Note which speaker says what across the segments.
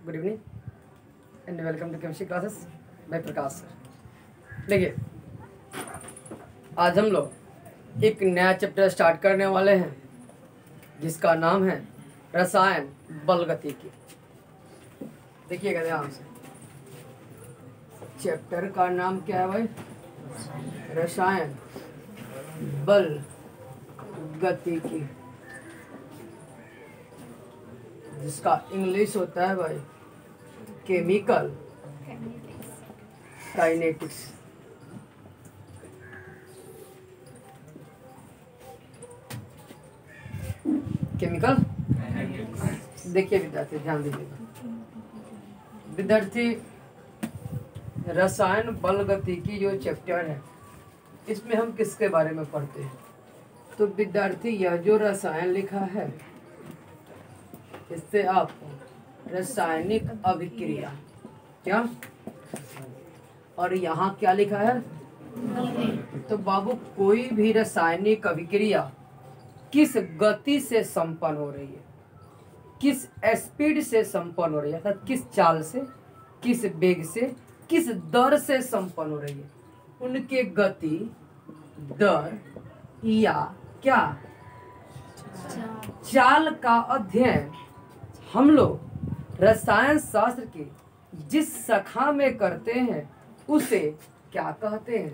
Speaker 1: Good evening and welcome to chemistry classes by Prakash sir. देखिए, आज हम लोग एक नया चैप्टर स्टार्ट करने वाले हैं जिसका नाम है रसायन बलगतिकी। देखिएगा ध्यान से, चैप्टर का नाम क्या है भाई? रसायन बल गतिकी, जिसका इंग्लिश होता है भाई केमिकल काइनेटिक्स। केमिकल, देखिए विद्यार्थी ध्यान दीजिएगा। विद्यार्थी, रसायन बल गतिकी जो चैप्टर है इसमें हम किसके बारे में पढ़ते हैं? तो विद्यार्थी, यह जो रसायन लिखा है इससे आप रासायनिक अभिक्रिया क्या, और यहाँ क्या लिखा है? तो बाबू, कोई भी रासायनिक अभिक्रिया किस गति से संपन्न हो रही है, किस स्पीड से संपन्न हो रही है, अर्थात किस चाल से, किस वेग से, किस दर से संपन्न हो रही है, उनके गति, दर या क्या चाल का अध्ययन हम लोग रसायन शास्त्र की जिस शाखा में करते हैं उसे क्या कहते हैं?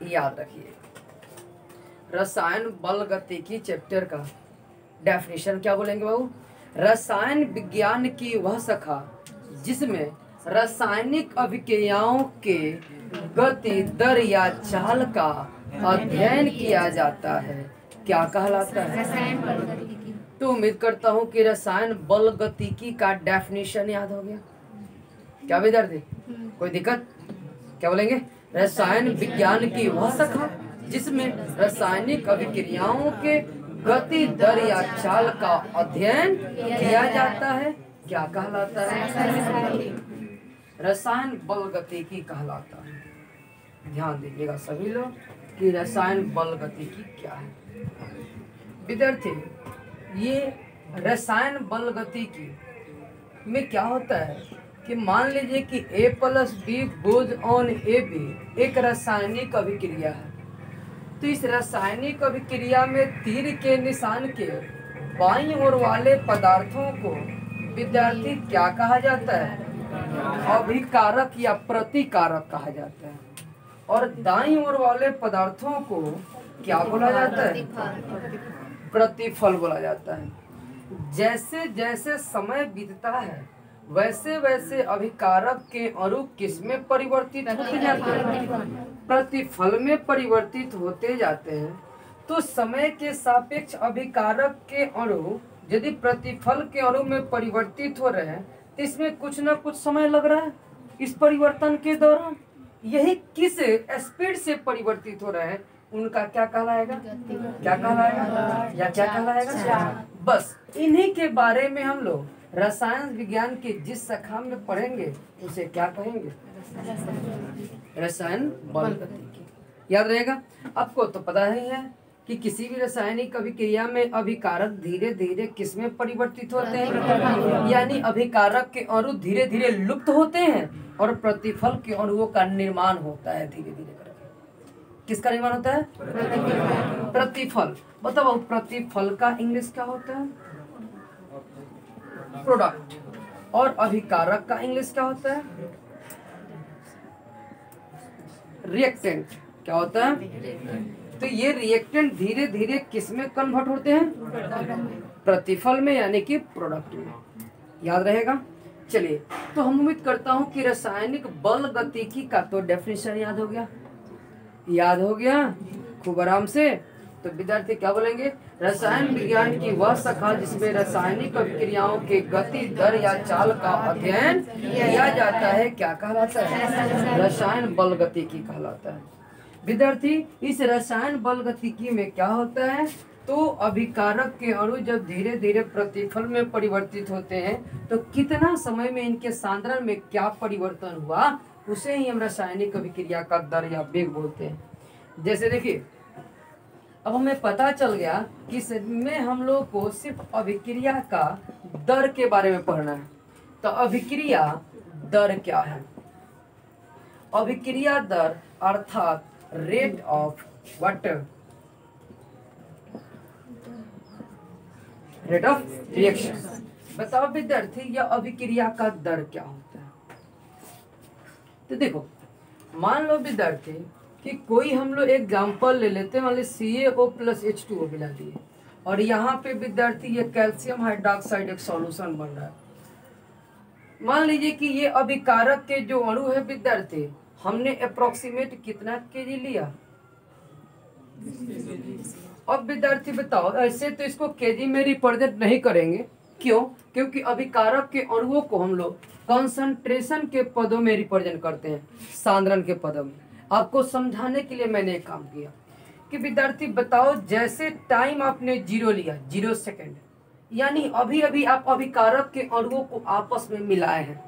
Speaker 1: याद रखिए, रसायन बल गतिकी चैप्टर का डेफिनेशन क्या बोलेंगे बाबू? रसायन विज्ञान की वह शाखा जिसमें रासायनिक अभिक्रियाओं के गति, दर या चाल का अध्ययन किया जाता है, क्या कहलाता है? तो उम्मीद करता हूँ कि रसायन बल गतिकी का डेफिनेशन याद हो गया। क्या विद्यार्थी, कोई दिक्कत? क्या बोलेंगे? रसायन विज्ञान की वह शाखा जिसमें रासायनिक अभिक्रियाओं के गति, दर या चाल का अध्ययन किया जाता है, क्या कहलाता है? रसायन बल गतिकी कहलाता है। ध्यान दीजिएगा सभी लोग कि रसायन बल गतिकी क्या है। विद्यार्थी, ये रसायन बल गतिकी में क्या होता है कि मान लीजिए कि A + B goes on AB एक रासायनिक अभिक्रिया है। तो इस रासायनिक अभिक्रिया में तीर के निशान के बाईं ओर वाले पदार्थों को विद्यार्थी क्या कहा जाता है? अभिकारक या प्रतिकारक कहा जाता है, और दाईं ओर वाले पदार्थों को क्या बोला जाता है? प्रतिफल बोला जाता है। जैसे जैसे समय बीतता है वैसे वैसे अभिकारक के अणु किस में परिवर्तित होते जाते हैं? प्रतिफल में परिवर्तित होते जाते हैं। तो समय के सापेक्ष अभिकारक के अणु यदि प्रतिफल के अणु में परिवर्तित हो रहे हैं तो इसमें कुछ ना कुछ समय लग रहा है। इस परिवर्तन के दौरान यही किस स्पीड से परिवर्तित हो रहे हैं उनका क्या कहलाएगा? क्या कहलाएगा या क्या कहलाएगा? बस इन्हीं के बारे में हम लोग रसायन विज्ञान की जिस शाखा में पढ़ेंगे उसे क्या कहेंगे? रसायन बल गतिकी। याद रहेगा। आपको तो पता ही है कि किसी भी रासायनिक अभिक्रिया में अभिकारक धीरे धीरे किसमें परिवर्तित होते हैं, यानी अभिकारक के अणु धीरे धीरे लुप्त होते हैं और प्रतिफल के अणुओं का निर्माण होता है धीरे धीरे करके। किसका निर्माण होता है? प्रतिफल। बताओ प्रतिफल का इंग्लिश क्या होता है? प्रोडक्ट। और अभिकारक का इंग्लिश क्या होता है? रिएक्टेंट। क्या होता है? तो ये रिएक्टेंट धीरे धीरे किस में कन्वर्ट होते हैं? प्रतिफल में, यानी कि प्रोडक्ट में। याद रहेगा। चलिए, तो हम उम्मीद करता हूं कि रासायनिक बल गतिकी का तो डेफिनेशन याद हो गया। याद हो गया खूब आराम से। तो विद्यार्थी क्या बोलेंगे? रसायन विज्ञान की वह शाखा जिसमें रासायनिक अभिक्रियाओं के गति, दर या चाल का अध्ययन किया जाता है, क्या कहलाता है? रसायन बल गतिकी कहलाता है। विद्यार्थी, इस रसायन बल गतिकी में क्या होता है? तो अभिकारक के अणु जब धीरे धीरे प्रतिफल में परिवर्तित होते हैं तो कितना समय में इनके सांद्रण में क्या परिवर्तन हुआ उसे ही हम रासायनिक अभिक्रिया का दर या वेग बोलते हैं। जैसे देखिए, अब हमें पता चल गया कि इसमें हम लोग को सिर्फ अभिक्रिया का दर के बारे में पढ़ना है। तो अभिक्रिया दर क्या है? अभिक्रिया दर अर्थात rate of what? Rate of reaction. बताओ विद्यार्थी, यह अभिक्रिया का दर क्या होता है? तो देखो, मान लो विद्यार्थी कि कोई हम लोग एग्जाम्पल ले लेते हैं, मान लो CaO प्लस H2O मिला दिए और यहाँ पे विद्यार्थी ये कैल्शियम हाइड्रोक्साइड एक सॉल्यूशन बन रहा है। मान लीजिए कि ये अभिकारक के जो अणु है विद्यार्थी, हमने अप्रोक्सीमेट कितना केजी लिया? अब विद्यार्थी बताओ, ऐसे तो इसको केजी में रिप्रेजेंट नहीं करेंगे, क्यों? क्योंकि अभिकारक के अणुओं को हम लोग कंसंट्रेशन के पदों में रिप्रेजेंट करते हैं, सांद्रण के पदों में। आपको समझाने के लिए मैंने एक काम किया कि विद्यार्थी बताओ, जैसे टाइम आपने 0 लिया, 0 सेकेंड, यानी अभी अभी आप अभिकारक के अणुओं को आपस में मिलाए हैं,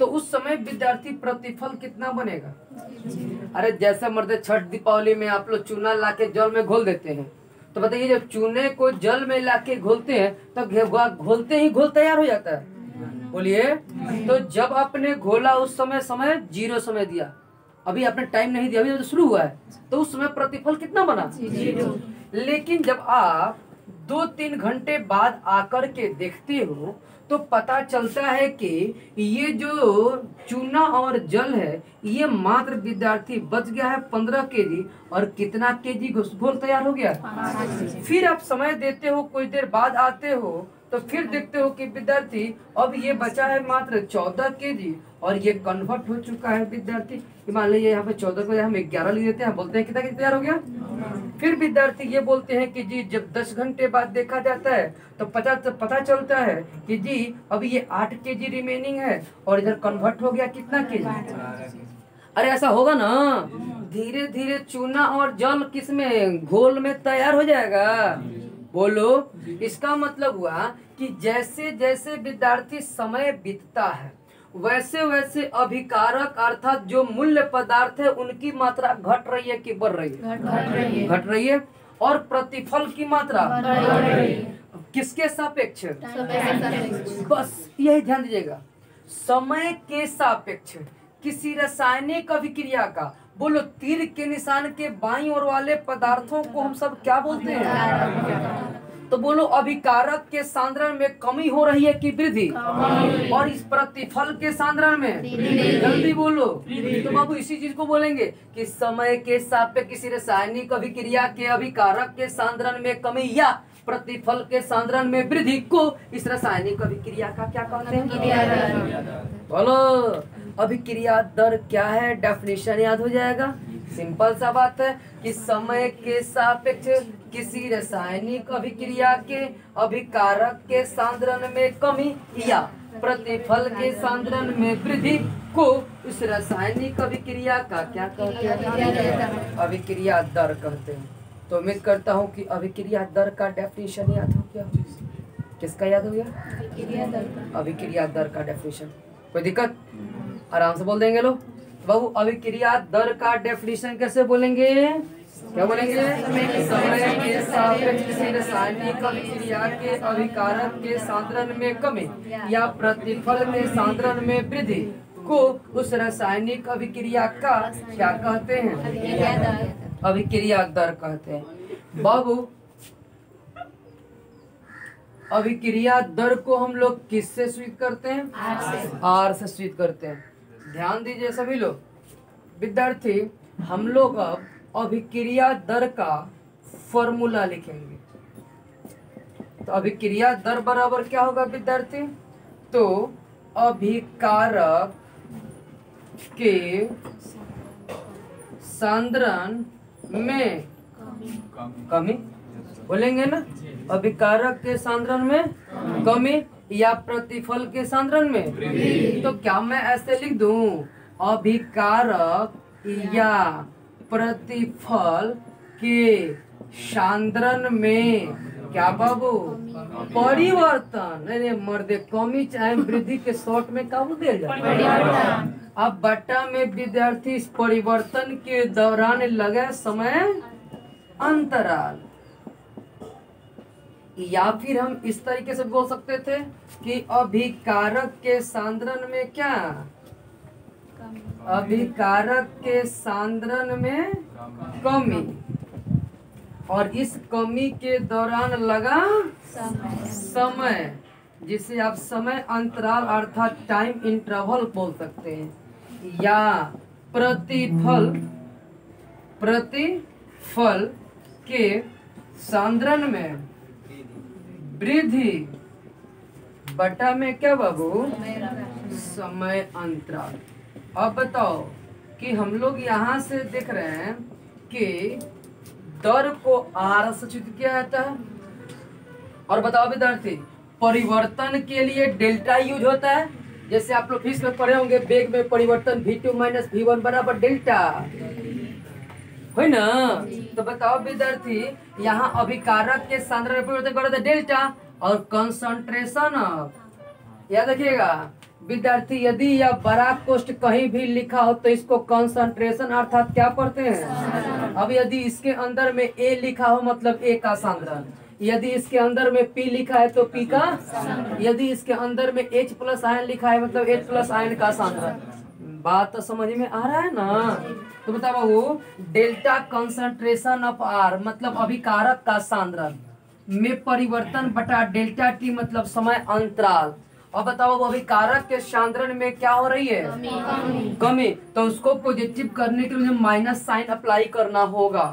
Speaker 1: तो उस समय विद्यार्थी प्रतिफल कितना बनेगा? अरे जैसे मर्दे छठ दीपावली में आप लोग चूना लाके जल में घोल देते हैं, तो बताइए जब चूने को जल में लाके घोलते हैं तो घोलते ही घोल तैयार हो जाता है। बोलिए, तो जब आपने घोला उस समय 0 समय दिया, अभी आपने टाइम नहीं दिया, अभी तो शुरू हुआ है, तो उस समय प्रतिफल कितना बना? 0। लेकिन जब आप 2-3 घंटे बाद आकर के देखते हो तो पता चलता है कि ये जो चूना और जल है ये मात्र विद्यार्थी बच गया है 15 केजी, और कितना केजी घोल तैयार हो गया? 5। फिर आप समय देते हो, कुछ देर बाद आते हो तो फिर देखते हो कि विद्यार्थी अब ये बचा है मात्र 14 केजी और ये कन्वर्ट हो चुका है विद्यार्थी। मान लीजिए यहाँ पे 14 को हम 11 ले लेते हैं, बोलते हैं कितना केजी तैयार हो गया। फिर विद्यार्थी ये बोलते हैं कि जी जब 10 घंटे बाद देखा जाता है तो पता चलता है कि जी अब ये 8 केजी रिमेनिंग है और इधर कन्वर्ट हो गया कितना केजी। अरे ऐसा होगा ना, धीरे धीरे चूना और जल किसमें? घोल में तैयार हो जाएगा। बोलो, इसका मतलब हुआ कि जैसे जैसे विद्यार्थी समय बीतता है वैसे वैसे अभिकारक अर्थात जो मूल्य पदार्थ है उनकी मात्रा घट रही है कि बढ़ रही है? घट रही है। और प्रतिफल की मात्रा बढ़ रही है। किसके सापेक्ष? बस यही ध्यान दीजिएगा, समय के सापेक्ष किसी रासायनिक अभिक्रिया का। बोलो, तीर के निशान के बाईं ओर वाले पदार्थों को हम सब क्या बोलते हैं? तो बोलो, अभिकारक के सांद्रण में कमी हो रही है कि वृद्धि? और इस प्रतिफल के सांद्रण में? जल्दी बोलो। तो बाबू इसी चीज को बोलेंगे कि समय के सापेक्ष किसी रासायनिक अभिक्रिया के अभिकारक के सांद्रण में कमी या प्रतिफल के सांद्रण में वृद्धि को इस रासायनिक अभिक्रिया का क्या कहते हैं? बोलो, अभिक्रिया दर क्या है? डेफिनेशन याद हो जाएगा। सिंपल सा बात है कि समय के सापेक्ष किसी रासायनिक अभिक्रिया के अभिकारक के सांद्रण में कमी या प्रतिफल के सांद्रण में वृद्धि को उस रासायनिक अभिक्रिया का क्या कहते हैं? अभिक्रिया दर कहते हैं। तो उम्मीद करता हूँ कि अभिक्रिया दर का डेफिनेशन याद हो गया। किसका याद हो गया? अभिक्रिया दर का डेफिनेशन। कोई दिक्कत? आराम से बोल देंगे लोग। बाबू, अभिक्रिया दर का डेफिनेशन कैसे बोलेंगे? क्या बोलेंगे? समय के सापेक्ष किसी रासायनिक अभिक्रिया के अभिकारक के सांद्रण में कमी या प्रतिफल के सांद्रण में वृद्धि को उस रासायनिक अभिक्रिया का क्या कहते हैं? अभिक्रिया दर कहते हैं। बाबू, अभिक्रिया दर को हम लोग किससे सूचित करते हैं? आर से सूचित करते हैं। ध्यान दीजिए सभी लोग। विद्यार्थी, हम लोग अब अभिक्रिया दर का फॉर्मूला लिखेंगे। तो अभिक्रिया दर बराबर क्या होगा विद्यार्थी? तो अभिकारक के सांद्रण में कमी बोलेंगे ना, अभिकारक के सांद्रण में कमी या प्रतिफल के सांद्रण में। तो क्या मैं ऐसे लिख दूं, अभिकारक या प्रतिफल के सांद्रण में क्या बाबू? परिवर्तन। नहीं मर्दे, कमी चाहे वृद्धि के शॉर्ट में क्या बोल जाए? अब बट्टा में विद्यार्थी इस परिवर्तन के दौरान लगे समय अंतराल, या फिर हम इस तरीके से बोल सकते थे कि अभिकारक के सांद्रण में क्या, अभिकारक के सांद्रण में कमी, और इस कमी के दौरान लगा समय, जिसे आप समय अंतराल अर्थात टाइम इंटरवल बोल सकते हैं। या प्रतिफल, प्रतिफल के सांद्रण में वृद्धि बटा में क्या बाबू, समय अंतराल। अब बताओ कि हम लोग यहाँ से देख रहे हैं कि दर को आर से सूचित किया जाता है। और बताओ विद्यार्थी, परिवर्तन के लिए डेल्टा यूज होता है। जैसे आप लोग फिजिक्स में पढ़े होंगे, वेग में परिवर्तन v2 माइनस v1 बराबर डेल्टा, है ना। तो बताओ विद्यार्थी, यहाँ अभिकारक के सांद्रण में परिवर्तन कर रहे थे डेल्टा, और कंसंट्रेशन, याद रखिएगा विद्यार्थी, यदि यह बड़ा कोष्ट कहीं भी लिखा हो तो इसको कंसंट्रेशन अर्थात क्या पढ़ते हैं। अब यदि इसके अंदर में A लिखा हो मतलब A का सांद्रण, यदि इसके अंदर में P लिखा है तो P का, यदि इसके अंदर में H प्लस आयन लिखा है मतलब H प्लस आयन का सांद्रण। बात तो समझ में आ रहा है ना। तो बताओ वो डेल्टा कंसंट्रेशन ऑफ R मतलब अभिकारक का सांद्रण में परिवर्तन बटा डेल्टा T मतलब समय अंतराल। अब बताओ वो अभिकारक के सांद्रण में क्या हो रही है, कमी। तो उसको पॉजिटिव करने के लिए माइनस साइन अप्लाई करना होगा,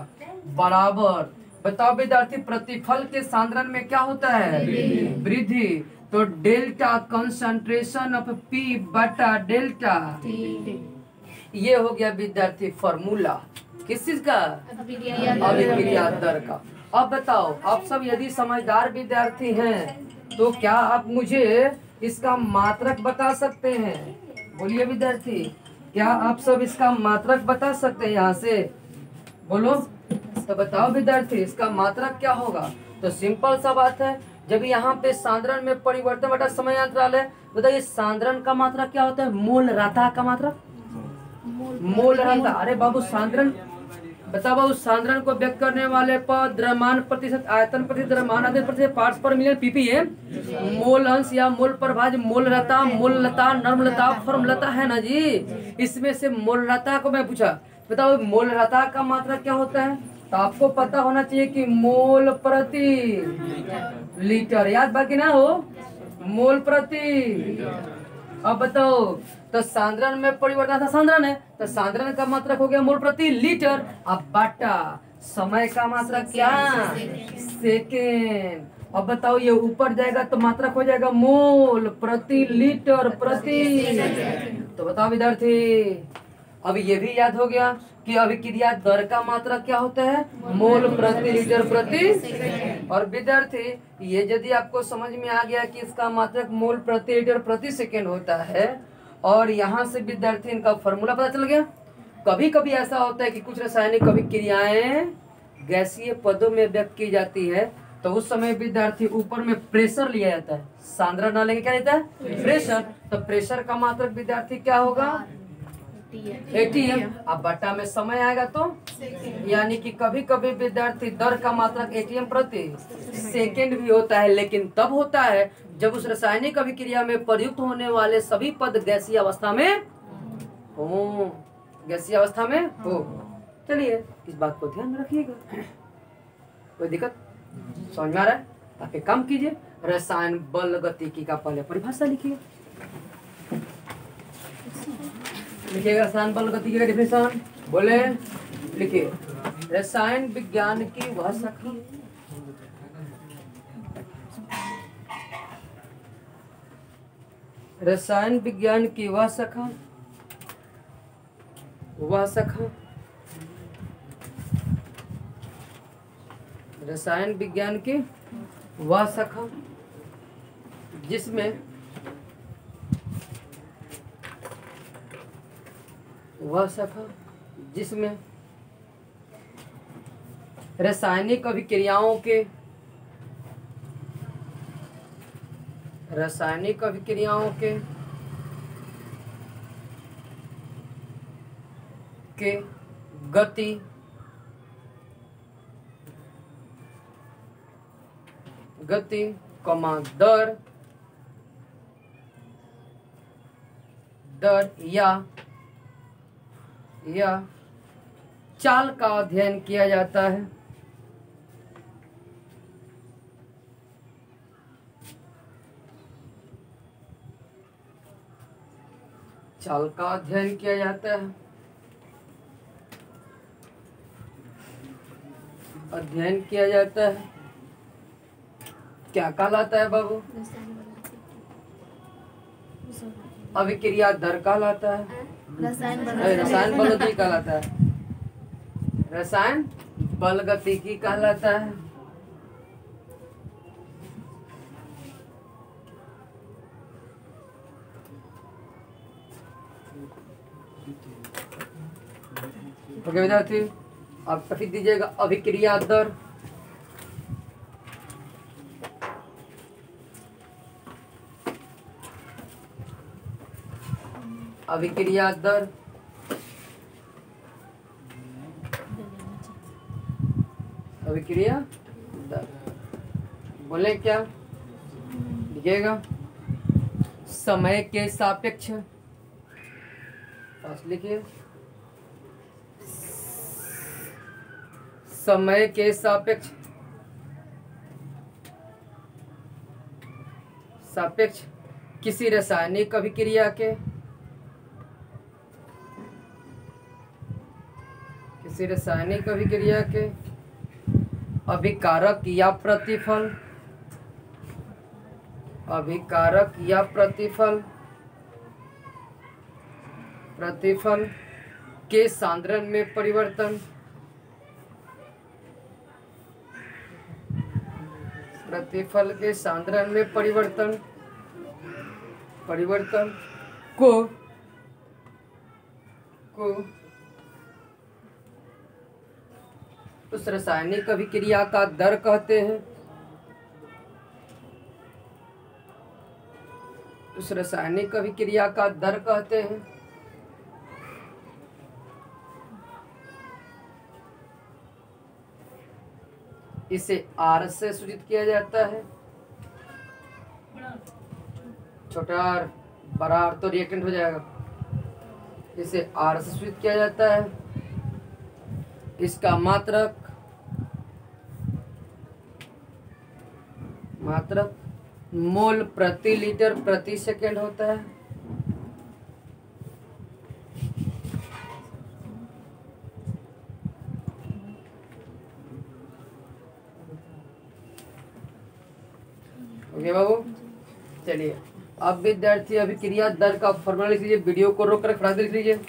Speaker 1: बराबर। बताओ विद्यार्थी, प्रतिफल के सांद्रण में क्या होता है, वृद्धि। तो डेल्टा कंसंट्रेशन ऑफ P बटा डेल्टा, ये हो गया विद्यार्थी फॉर्मूला किस चीज का, अभिक्रिया दर का। अब बताओ आप सब यदि समझदार विद्यार्थी हैं तो क्या आप मुझे इसका मात्रक बता सकते हैं। बोलिए विद्यार्थी, क्या आप सब इसका मात्रक बता सकते हैं, यहाँ से बोलो। तो बताओ विद्यार्थी, इसका मात्रक क्या होगा। तो सिंपल सा बात है, जब यहाँ पे सांद्रण में परिवर्तन बटा समय अंतराल है, बताइए सांद्रण का मात्रक क्या होता है, मोल राता का मात्रक, मोल राता। अरे बाबू सांद्रण, बताओ बाबू सांद्रण को व्यक्त करने वाले पद द्रव्यमान प्रतिशत, आयतन प्रतिशत, द्रव्यमान आयतन प्रतिशत, पार्ट्स पर मिलियन ppm, मोल अंश या मोल प्रभाज, मोल लता, मोल लता, नर्म लता, फर्म लता, है ना जी। इसमें से मोल लता को मैं पूछा, बताओ मोल लता का मात्रा क्या होता है। तो आपको पता होना चाहिए कि मोल प्रति लीटर, याद बाकी ना हो, मोल प्रति। अब बताओ, तो सांद्रण में परिवर्तन था, सांद्रण है तो सांद्रण का मात्रक हो गया मोल प्रति लीटर। अब बाटा समय का मात्रक क्या, सेकेंड। अब बताओ ये ऊपर जाएगा तो मात्रक हो जाएगा मोल प्रति लीटर प्रति। तो बताओ विद्यार्थी, अब ये भी याद हो गया कि अभिक्रिया दर का मात्रक क्या होता है, मोल प्रति लीटर प्रति। और विद्यार्थी ये यदि आपको समझ में आ गया कि इसका मात्रक मोल प्रति लीटर प्रति सेकेंड होता है, और यहाँ से विद्यार्थी इनका फॉर्मूला पता चल गया। कभी कभी ऐसा होता है कि कुछ रासायनिक अभिक्रियाएं गैसीय पदों में व्यक्त की जाती है, तो उस समय विद्यार्थी ऊपर में प्रेशर लिया जाता है, सांद्रण ना लेंगे क्या लेता है, प्रेशर। तो प्रेशर का मात्रक विद्यार्थी क्या होगा, ATM। अब बटा में समय आएगा तो, यानी कि कभी कभी विद्यार्थी दर का मात्रक ATM प्रति सेकेंड भी होता है, लेकिन तब होता है जब उस रासायनिक अभिक्रिया में प्रयुक्त होने वाले सभी पद गैसीय अवस्था में हो, गैसीय अवस्था में हो। चलिए इस बात को ध्यान में रखिएगा। कोई दिक्कत समझ में आ रहा है। आप एक काम कीजिए, रसायन बल गतिकी का पहले परिभाषा लिखिए, लिखिएगा रसायन बल गतिकी का डिफिनेशन, बोले लिखिए। रसायन विज्ञान की वह शाखा, रसायन विज्ञान की वह शाखा, वह शाखा, रसायन विज्ञान की वह शाखा जिसमें रासायनिक अभिक्रियाओं के गति, दर, या चाल का अध्ययन किया जाता है। चाल का अध्ययन किया जाता है। अध्ययन किया जाता है क्या कहलाता है बाबू? अभिक्रिया दर कहलाता है। रसायन बलगति कहलाता है। रसायन बलगतिकी कहलाता है। ओके विद्यार्थी, आप कथी दीजिएगा? अभिक्रिया दर। अभिक्रिया दर, अभिक्रिया दर बोले क्या लिखिएगा? समय के सापेक्ष, लिखिए समय के सापेक्ष किसी रासायनिक अभिक्रिया के, अभिकारक या प्रतिफल, प्रतिफल के सांद्रण में परिवर्तन, को उस रासायनिक अभिक्रिया का दर कहते हैं। इसे R से सूचित किया जाता है। छोटा R, बड़ा R तो रिएक्टेंट हो जाएगा। इसे R से सूचित किया जाता है। इसका मात्रक मोल प्रति लीटर प्रति सेकंड होता है। ओके बाबू, चलिए अब विद्यार्थी अभिक्रिया दर का फॉर्मूला लिख लीजिए। वीडियो को रोक कर फटाक लिख लीजिए।